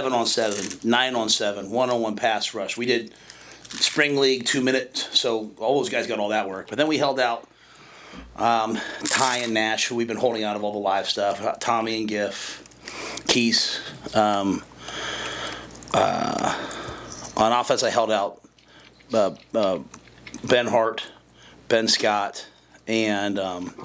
7-on-7, 9-on-7, 1-on-1 pass rush. We did spring league 2-minute, so all those guys got all that work. But then we held out Ty and Nash, who we've been holding out of all the live stuff. Tommy and Giff, Keese. On offense, I held out Ben Hart, Ben Scott, and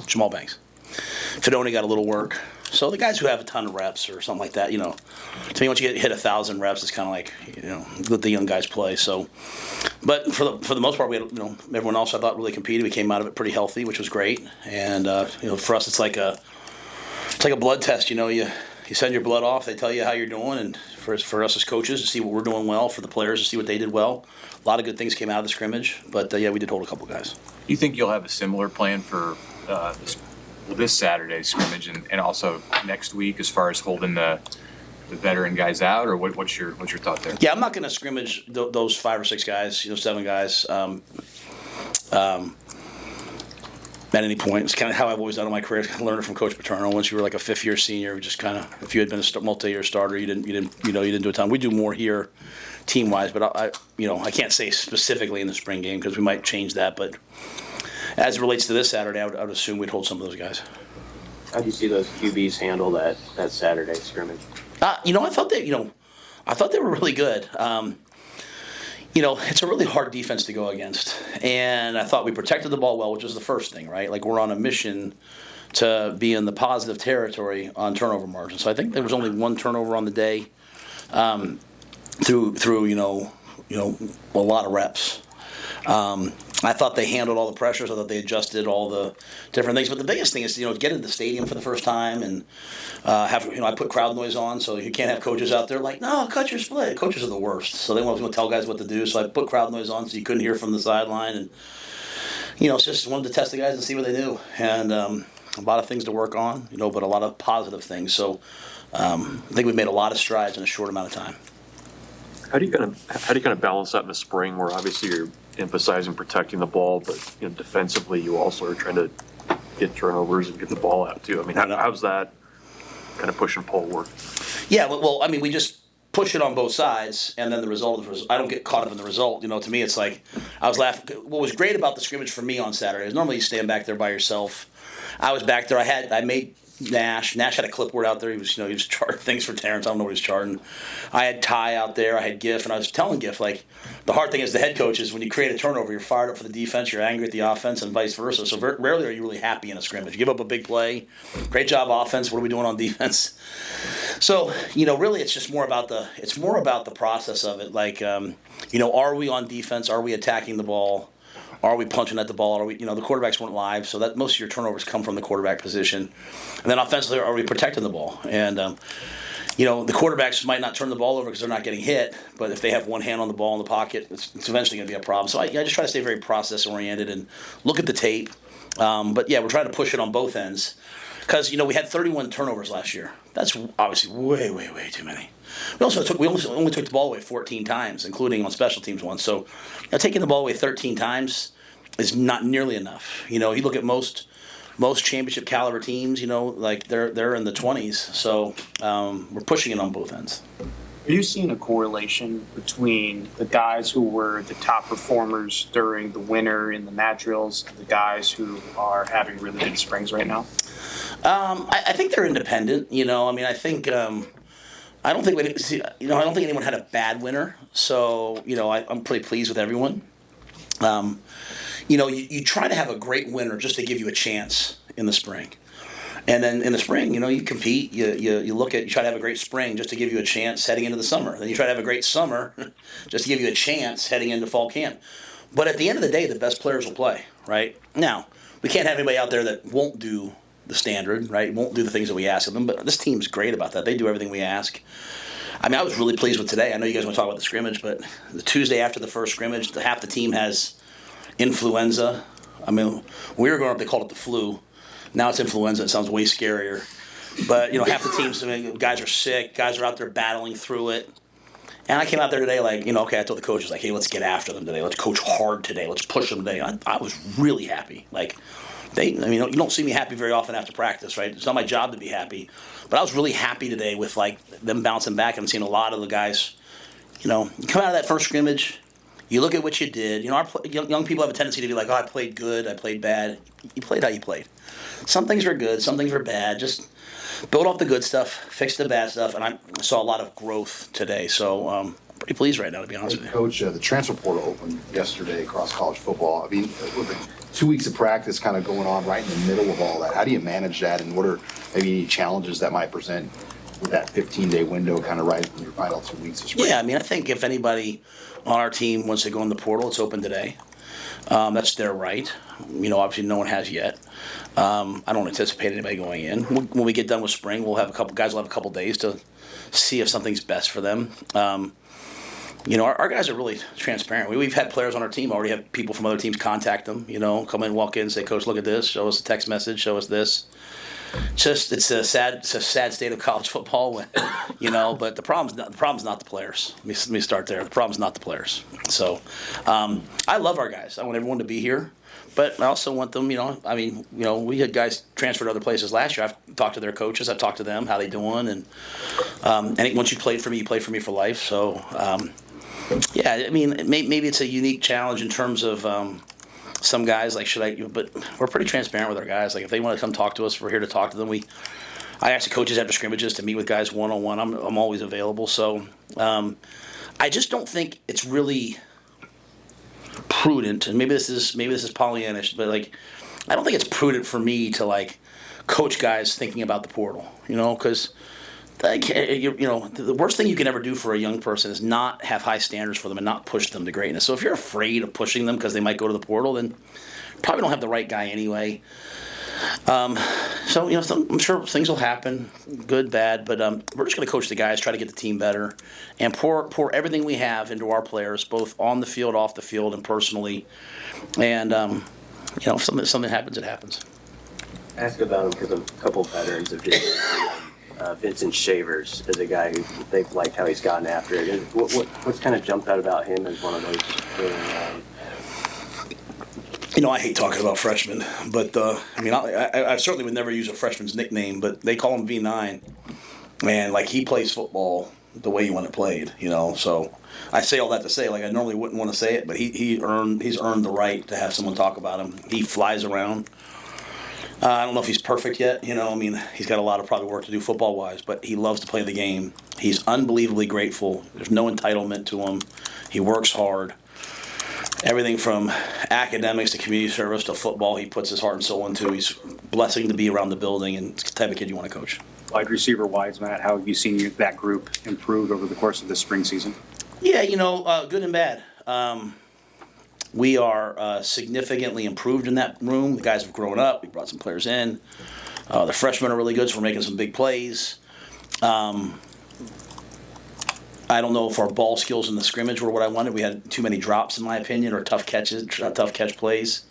Jamal Banks. Fidone got a little work. So the guys who have a ton of reps or something like that, to me, once you hit 1,000 reps, it's kind of like, let the young guys play. So, but for the most part, we had, everyone else I thought really competed. We came out of it pretty healthy, which was great. And for us, it's like a blood test. You send your blood off, they tell you how you're doing, and for us as coaches to see what we're doing well, for the players to see what they did well. A lot of good things came out of the scrimmage, but we did hold a couple guys. You think you'll have a similar plan for this Saturday's scrimmage and also next week as far as holding the veteran guys out, or what's your thought there? Yeah, I'm not going to scrimmage those 5 or 6 guys, 7 guys at any point. It's kind of how I've always done in my career. I learned it from Coach Paterno. Once you were like a 5th-year senior, just kind of, if you had been a multi-year starter, you didn't do a ton. We do more here team-wise, but I can't say specifically in the spring game because we might change that, but as it relates to this Saturday, I would assume we'd hold some of those guys. How do you see those QBs handle that Saturday scrimmage? I thought they were really good. It's a really hard defense to go against, and I thought we protected the ball well, which was the first thing, right? Like, we're on a mission to be in the positive territory on turnover margin. So I think there was only 1 turnover on the day, through a lot of reps. I thought they handled all the pressures. I thought they adjusted all the different things. But the biggest thing is, get into the stadium for the first time and I put crowd noise on, so you can't have coaches out there like, no, cut your split. Coaches are the worst, so they want to tell guys what to do. So I put crowd noise on so you couldn't hear from the sideline, and just wanted to test the guys and see what they do. And a lot of things to work on, but a lot of positive things. So I think we've made a lot of strides in a short amount of time. How do you kind of balance that in the spring, where obviously you're emphasizing protecting the ball, but defensively you also are trying to get turnovers and get the ball out too? I mean, how's that kind of push and pull work? Yeah, well, we just push it on both sides, and then the result. I don't get caught up in the result. To me, it's like I was laughing. What was great about the scrimmage for me on Saturday is normally you stand back there by yourself. I was back there. I made Nash. Nash had a clipboard out there. He was charting things for Terrence. I don't know what he was charting. I had Ty out there. I had Giff, and I was telling Giff, like, the hard thing as the head coach is when you create a turnover, you're fired up for the defense, you're angry at the offense, and vice versa. So rarely are you really happy in a scrimmage. You give up a big play, great job offense. What are we doing on defense? So really, it's just more about the process of it. Like, are we on defense? Are we attacking the ball? Are we punching at the ball? Are we, the quarterbacks weren't live, so that most of your turnovers come from the quarterback position. And then offensively, are we protecting the ball? And, the quarterbacks might not turn the ball over because they're not getting hit, but if they have one hand on the ball in the pocket, it's eventually going to be a problem. So I just try to stay very process-oriented and look at the tape. But, we're trying to push it on both ends because, we had 31 turnovers last year. That's obviously way, way, way too many. We only took the ball away 14 times, including on special teams once. So taking the ball away 13 times is not nearly enough. You look at most championship caliber teams, like they're in the 20s. So we're pushing it on both ends. Are you seeing a correlation between the guys who were the top performers during the winter in the mat drills and the guys who are having really good springs right now? I think they're independent. I think. I don't think anyone had a bad winter. So I'm pretty pleased with everyone. You try to have a great winter just to give you a chance in the spring. And then in the spring, you compete, you try to have a great spring just to give you a chance heading into the summer. Then you try to have a great summer just to give you a chance heading into fall camp. But at the end of the day, the best players will play, right? Now, we can't have anybody out there that won't do the standard, right? Won't do the things that we ask of them, but this team's great about that. They do everything we ask. I was really pleased with today. I know you guys want to talk about the scrimmage, but the Tuesday after the first scrimmage, half the team has influenza. When we were growing up, they called it the flu. Now it's influenza. It sounds way scarier. But, half the teams, guys are sick. Guys are out there battling through it. And I came out there today like, I told the coaches, like, hey, let's get after them today. Let's coach hard today. Let's push them today. I was really happy. Like, you don't see me happy very often after practice, right? It's not my job to be happy, but I was really happy today with like them bouncing back and seeing a lot of the guys. You come out of that first scrimmage, you look at what you did. Our young people have a tendency to be like, oh, I played good, I played bad. You played how you played. Some things were good, some things were bad. Just build off the good stuff, fix the bad stuff, and I saw a lot of growth today. So I'm pretty pleased right now, to be honest with you. Coach, the transfer portal opened yesterday across college football. I mean, with the 2 weeks of practice kind of going on right in the middle of all that, how do you manage that, and what are maybe any challenges that might present with that 15-day window kind of right in your final 2 weeks of spring? Yeah, I think if anybody on our team wants to go in the portal, it's open today. That's their right. Obviously no one has yet. I don't anticipate anybody going in. When we get done with spring, we'll have a couple guys will have a couple days to see if something's best for them. Our guys are really transparent. We've had players on our team already have people from other teams contact them. Come in, walk in, say, Coach, look at this. Show us a text message. Show us this. It's a sad state of college football. But the problem's not the players. Let me start there. The problem's not the players. So, I love our guys. I want everyone to be here, but I also want them. We had guys transfer to other places last year. I've talked to their coaches. I've talked to them, how they doing, and I think once you played for me, you played for me for life. So, maybe it's a unique challenge in terms of. Some guys but we're pretty transparent with our guys. Like if they want to come talk to us, we're here to talk to them. I ask the coaches after scrimmages to meet with guys one-on-one. I'm always available. So I just don't think it's really prudent. And maybe this is Pollyannish, but I don't think it's prudent for me to coach guys thinking about the portal. Because. The worst thing you can ever do for a young person is not have high standards for them and not push them to greatness. So if you're afraid of pushing them because they might go to the portal, then you probably don't have the right guy anyway. I'm sure things will happen, good, bad, but we're just going to coach the guys, try to get the team better, and pour everything we have into our players, both on the field, off the field, and personally. And if something happens, it happens. Ask about him because a couple veterans have just. Vincent Shavers is a guy who they've liked how he's gotten after it. What's kind of jumped out about him as one of those? I hate talking about freshmen, but I certainly would never use a freshman's nickname, but they call him V9, and he plays football the way you want it played, So I say all that to say, I normally wouldn't want to say it, but he's earned the right to have someone talk about him. He flies around. I don't know if he's perfect yet. He's got a lot of probably work to do football-wise, but he loves to play the game. He's unbelievably grateful. There's no entitlement to him. He works hard. Everything from academics to community service to football, he puts his heart and soul into. He's a blessing to be around the building, and it's the type of kid you want to coach. Wide receiver-wise, Matt, how have you seen that group improve over the course of this spring season? Yeah, good and bad. We are significantly improved in that room. The guys have grown up. We brought some players in. The freshmen are really good, so we're making some big plays. I don't know if our ball skills in the scrimmage were what I wanted. We had too many drops, in my opinion, or tough catch plays.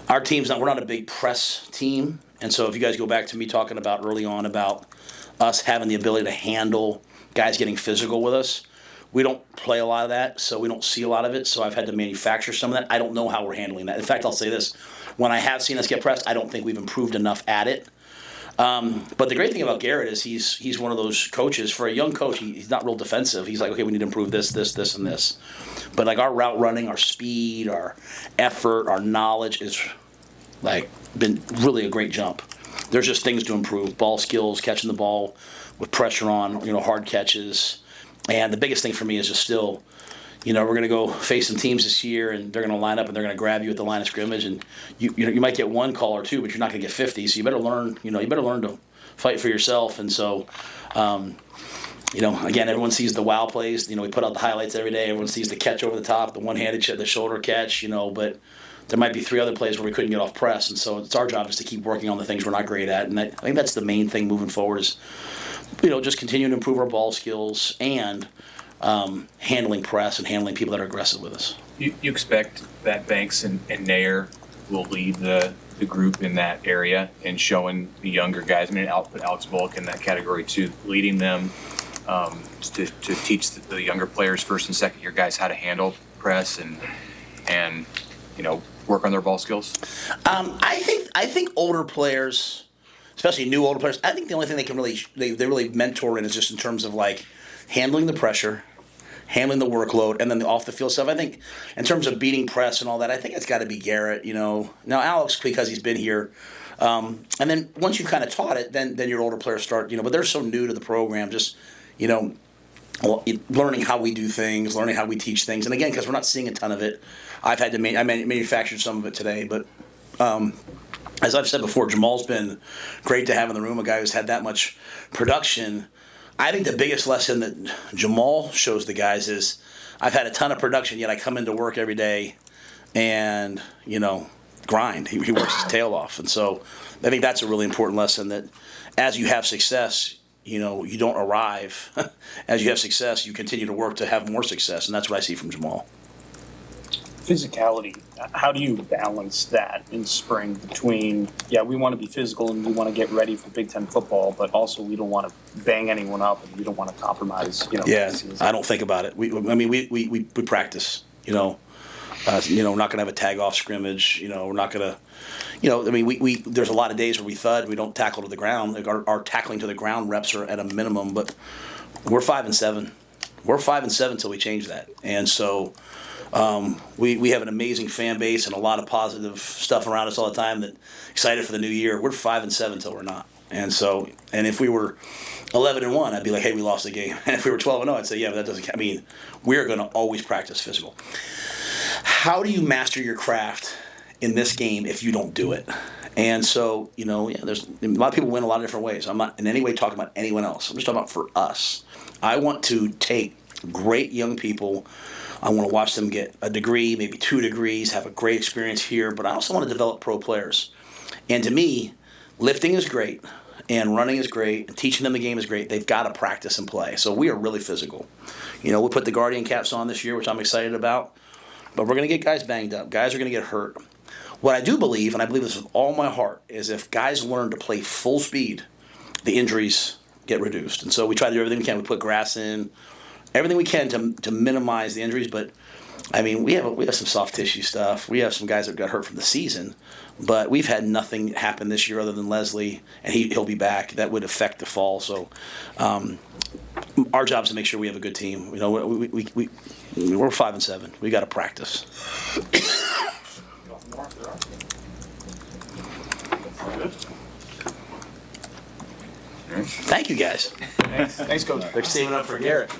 Our team's we're not a big press team, and so if you guys go back to me talking about early on about us having the ability to handle guys getting physical with us, we don't play a lot of that, so we don't see a lot of it. So I've had to manufacture some of that. I don't know how we're handling that. In fact, I'll say this. When I have seen us get pressed, I don't think we've improved enough at it. But the great thing about Garrett is he's one of those coaches. For a young coach, he's not real defensive. He's like, okay, we need to improve this, and this. But our route running, our speed, our effort, our knowledge is been really a great jump. There's just things to improve. Ball skills, catching the ball with pressure on, hard catches. And the biggest thing for me is just still, we're going to go face some teams this year, and they're going to line up and they're going to grab you at the line of scrimmage, and you might get one call or two, but you're not going to get 50. So you better learn, to fight for yourself. And so, again, everyone sees the wow plays. We put out the highlights every day. Everyone sees the catch over the top, the one-handed the shoulder catch. But there might be 3 other plays where we couldn't get off press, and so it's our job is to keep working on the things we're not great at. And I think that's the main thing moving forward is. Just continuing to improve our ball skills and handling press and handling people that are aggressive with us. You expect that Banks and Nair will lead the group in that area and showing the younger guys. I'll put Alex Bullock in that category too, leading them to teach the younger players, first and second year guys, how to handle press and work on their ball skills. I think older players, especially new older players, I think the only thing they can really they really mentor in is just in terms of like handling the pressure, handling the workload, and then the off the field stuff. I think in terms of beating press and all that, I think it's got to be Garrett. Now Alex, because he's been here, and then once you've kind of taught it, then your older players start. But they're so new to the program, just learning how we do things, learning how we teach things, and again, because we're not seeing a ton of it, I've had to I manufactured some of it today, but. As I've said before, Jamal's been great to have in the room, a guy who's had that much production. I think the biggest lesson that Jamal shows the guys is I've had a ton of production, yet I come into work every day and, grind. He works his tail off. And so I think that's a really important lesson, that as you have success, you don't arrive. As you have success, you continue to work to have more success. And that's what I see from Jamal. Physicality, how do you balance that in spring between, we want to be physical and we want to get ready for Big Ten football, but also we don't want to bang anyone up and we don't want to compromise, Yeah, I don't think about it. We practice, we're not going to have a tag-off scrimmage, we're not going to, there's a lot of days where we thud, we don't tackle to the ground. Like our tackling to the ground reps are at a minimum, but we're 5-7. We're 5-7 until we change that. And so, we have an amazing fan base and a lot of positive stuff around us all the time, that excited for the new year. We're 5-7 until we're not. And so, and if we were 11-1, I'd be like, hey, we lost the game. And if we were 12-0, I'd say, yeah, but that doesn't count. We're going to always practice physical. How do you master your craft in this game if you don't do it? And so, there's a lot of people win a lot of different ways. I'm not in any way talking about anyone else. I'm just talking about for us. I want to take great young people. I want to watch them get a degree, maybe 2 degrees, have a great experience here, but I also want to develop pro players. And to me, lifting is great, and running is great, and teaching them the game is great. They've got to practice and play. So we are really physical. We put the Guardian caps on this year, which I'm excited about, but we're going to get guys banged up. Guys are going to get hurt. What I do believe, and I believe this with all my heart, is if guys learn to play full speed, the injuries get reduced. And so we try to do everything we can. We put grass in, everything we can to minimize the injuries, but we have some soft tissue stuff. We have some guys that got hurt from the season, but we've had nothing happen this year other than Leslie, and he'll be back. That would affect the fall. So our job is to make sure we have a good team. We're 5-7. We got to practice. Thank you, guys. Thanks, Coach. They're saving up for Garrett.